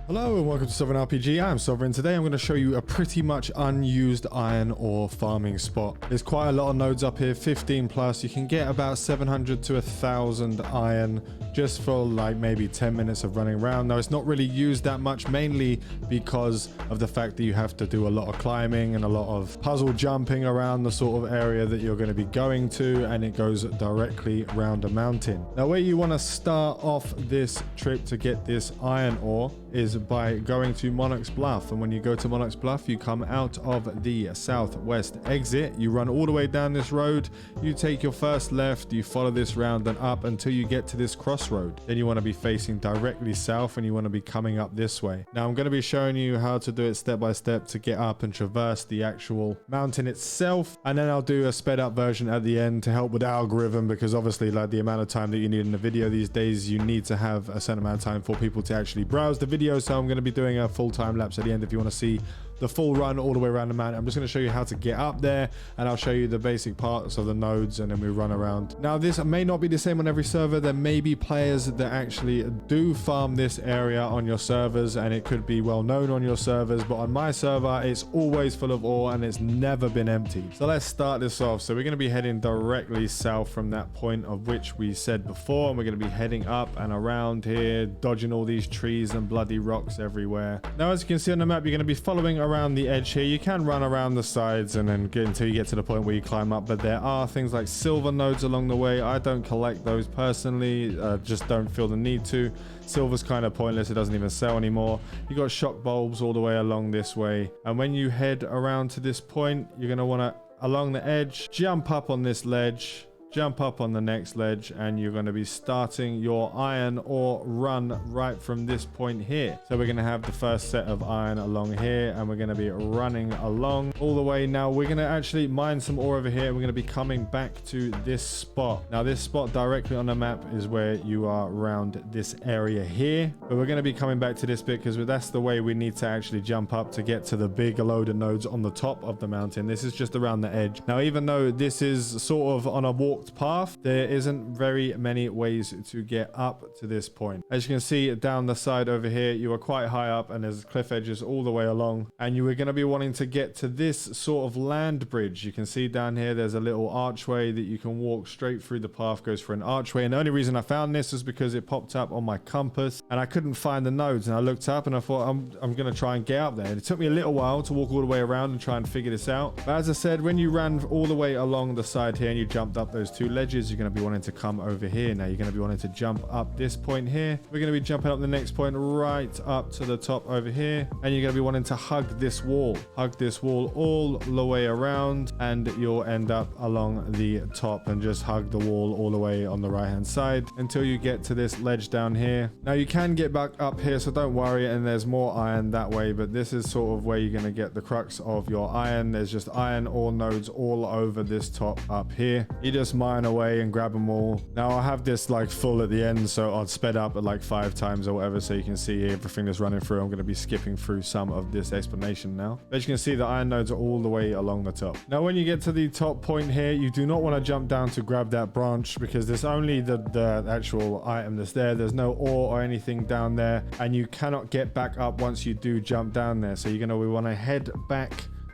Hello and welcome to Sovereign RPG. I'm Sovereign. Today I'm going to show you a pretty much unused iron ore farming spot. There's quite a lot of nodes up here, 15 plus. You can get about 700 to 1,000 iron just for like maybe 10 minutes of running around. Now it's not really used that much, mainly because of the fact that you have to do a lot of climbing and a lot of puzzle jumping around the sort of area that you're going to be going to, and it goes directly around a mountain. Now where you want to start off this trip to get this iron ore is by going to Monarch's Bluff. And when you go to Monarch's Bluff, you come out of the southwest exit, you run all the way down this road, you take your first left, you follow this round and up until you get to this crossroad. Then you want to be facing directly south and you want to be coming up this way. Now I'm going to be showing you how to do it step by step to get up and traverse the actual mountain itself, and then I'll do a sped up version at the end to help with the algorithm, because obviously like the amount of time that you need in a video these days, you need to have a certain amount of time for people to actually browse the video. So I'm going to be doing a full time lapse at the end if you want to see the full run all the way around the mountain. I'm just going to show you how to get up there, and I'll show you the basic parts of the nodes, and then we run around. Now this may not be the same on every server. There may be players that actually do farm this area on your servers, and it could be well known on your servers, but on my server it's always full of ore and it's never been empty. So let's start this off. So we're going to be heading directly south from that point of which we said before, and we're going to be heading up and around here, dodging all these trees and bloody rocks everywhere. Now as you can see on the map, you're going to be following around the edge here. You can run around the sides and then get until you get to the point where you climb up, but there are things like silver nodes along the way. I don't collect those personally, just don't feel the need to. Silver's kind of pointless, it doesn't even sell anymore. You got shock bulbs all the way along this way, and when you head around to this point, you're going to want to, along the edge, jump up on this ledge, jump up on the next ledge, and you're going to be starting your iron ore run right from this point here. So we're going to have the first set of iron along here, and we're going to be running along all the way. Now we're going to actually mine some ore over here, and we're going to be coming back to this spot. Now this spot directly on the map is where you are around this area here, but we're going to be coming back to this bit because that's the way we need to actually jump up to get to the big load of nodes on the top of the mountain. This is just around the edge. Now even though this is sort of on a walked path, there isn't very many ways to get up to this point. As you can see down the side over here, you are quite high up and there's cliff edges all the way along, and you are going to be wanting to get to this sort of land bridge. You can see down here there's a little archway that you can walk straight through. The path goes for an archway, and the only reason I found this is because it popped up on my compass and I couldn't find the nodes, and I looked up and I thought I'm going to try and get up there. And it took me a little while to walk all the way around and try and figure this out, but as I said, when you ran all the way along the side here and you jumped up those two ledges, you're going to be wanting to come over here. Now you're going to be wanting to jump up this point here. We're going to be jumping up the next point right up to the top over here, and you're going to be wanting to hug this wall all the way around, and you'll end up along the top and just hug the wall all the way on the right hand side until you get to this ledge down here. Now you can get back up here, so don't worry, and there's more iron that way, but this is sort of where you're going to get the crux of your iron. There's just iron ore nodes all over this top up here. You just mine away and grab them all. Now I have this like full at the end, so I'll sped up at like 5 times or whatever, so you can see everything that's running through. I'm going to be skipping through some of this explanation now. As you can see, the iron nodes are all the way along the top. Now when you get to the top point here, you do not want to jump down to grab that branch, because there's only the actual item that's there. There's no ore or anything down there, and you cannot get back up once you do jump down there. So you're going to want to head back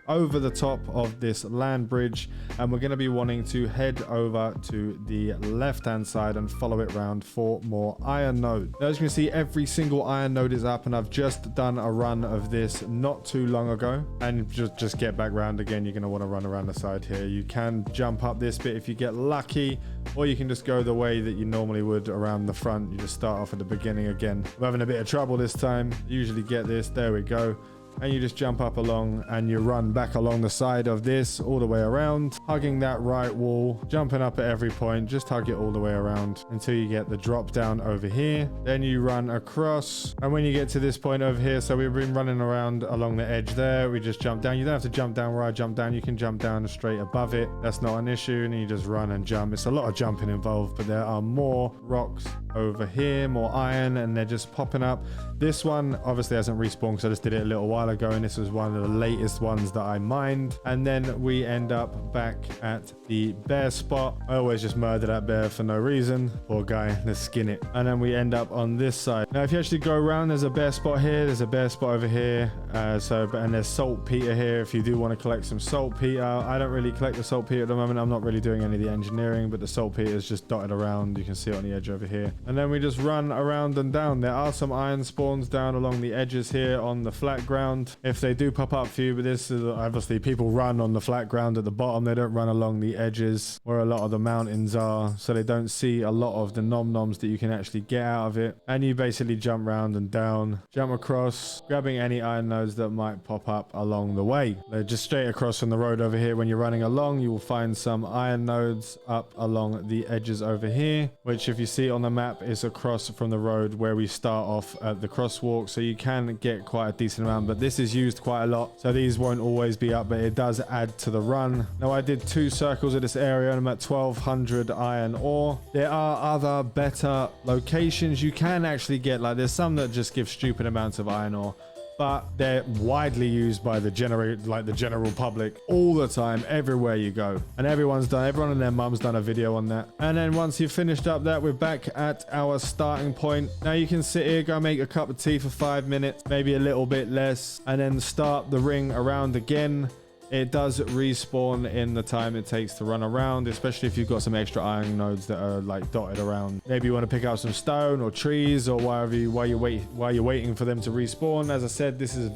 over the top of this land bridge, and we're going to be wanting to head over to the left hand side and follow it around for more iron node. Now, as you can see, every single iron node is up, and I've just done a run of this not too long ago, and just get back round again. You're going to want to run around the side here. You can jump up this bit if you get lucky, or you can just go the way that you normally would around the front. You just start off at the beginning again. I'm having a bit of trouble this time. You usually get this. There we go. And you just jump up along and you run back along the side of this all the way around, hugging that right wall, jumping up at every point. Just hug it all the way around until you get the drop down over here. Then you run across, and when you get to this point over here, so we've been running around along the edge there, we just jump down. You don't have to jump down where I jump down. You can jump down straight above it. That's not an issue, and you just run and jump. It's a lot of jumping involved, but there are more rocks over here, more iron, and they're just popping up. This one obviously hasn't respawned because I just did it a little while while ago, and this was one of the latest ones that I mined. And then we end up back at the bear spot. I always just murder that bear for no reason. Poor guy, let's skin it. And then we end up on this side. Now, if you actually go around, there's a bear spot here, there's a bear spot over here. And there's saltpeter here if you do want to collect some saltpeter. I don't really collect the saltpeter at the moment. I'm not really doing any of the engineering, but the saltpeter is just dotted around. You can see it on the edge over here. And then we just run around and down. There are some iron spawns down along the edges here on the flat ground if they do pop up for you, but this is obviously people run on the flat ground at the bottom. They don't run along the edges where a lot of the mountains are, so they don't see a lot of the nom-noms that you can actually get out of it. And you basically jump round and down, jump across, grabbing any iron nodes that might pop up along the way. They're just straight across from the road over here. When you're running along, you will find some iron nodes up along the edges over here, which if you see on the map is across from the road where we start off at the crosswalk, so you can get quite a decent amount, but this is used quite a lot, so these won't always be up, but it does add to the run. Now, I did 2 circles of this area and I'm at 1200 iron ore. There are other better locations you can actually get, like there's some that just give stupid amounts of iron ore, but they're widely used by the general public all the time, everywhere you go. And everyone and their mum's done a video on that. And then once you've finished up that, we're back at our starting point. Now you can sit here, go make a cup of tea for 5 minutes, maybe a little bit less, and then start the ring around again. It does respawn in the time it takes to run around, especially if you've got some extra iron nodes that are like dotted around. Maybe you want to pick up some stone or trees or while you're waiting for them to respawn. As I said, this is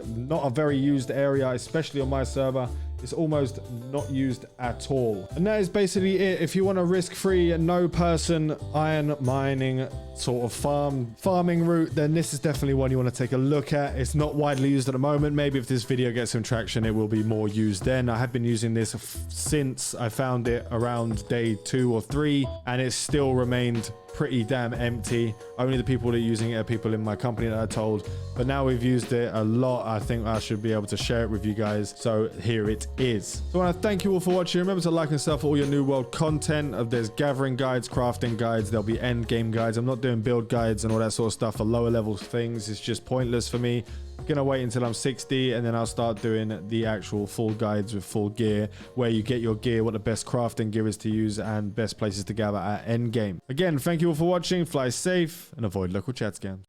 not a very used area, especially on my server. It's almost not used at all. And that is basically it. If you want a risk-free, no-person iron mining sort of farming route, then this is definitely one you want to take a look at. It's not widely used at the moment. Maybe if this video gets some traction, it will be more used then. I have been using this since I found it around day 2 or 3, and it's still remained pretty damn empty. Only the people that are using it are people in my company that I told, but now we've used it a lot. I think I should be able to share it with you guys, so here it is. So I want to thank you all for watching. Remember to like and stuff for all your new world content. There's gathering guides, crafting guides, there'll be end game guides. I'm not doing build guides and all that sort of stuff for lower level things. It's just pointless for me. Gonna wait until I'm 60 and then I'll start doing the actual full guides with full gear, where you get your gear, what the best crafting gear is to use, and best places to gather at end game. Again, thank you all for watching. Fly safe and avoid local chat scams.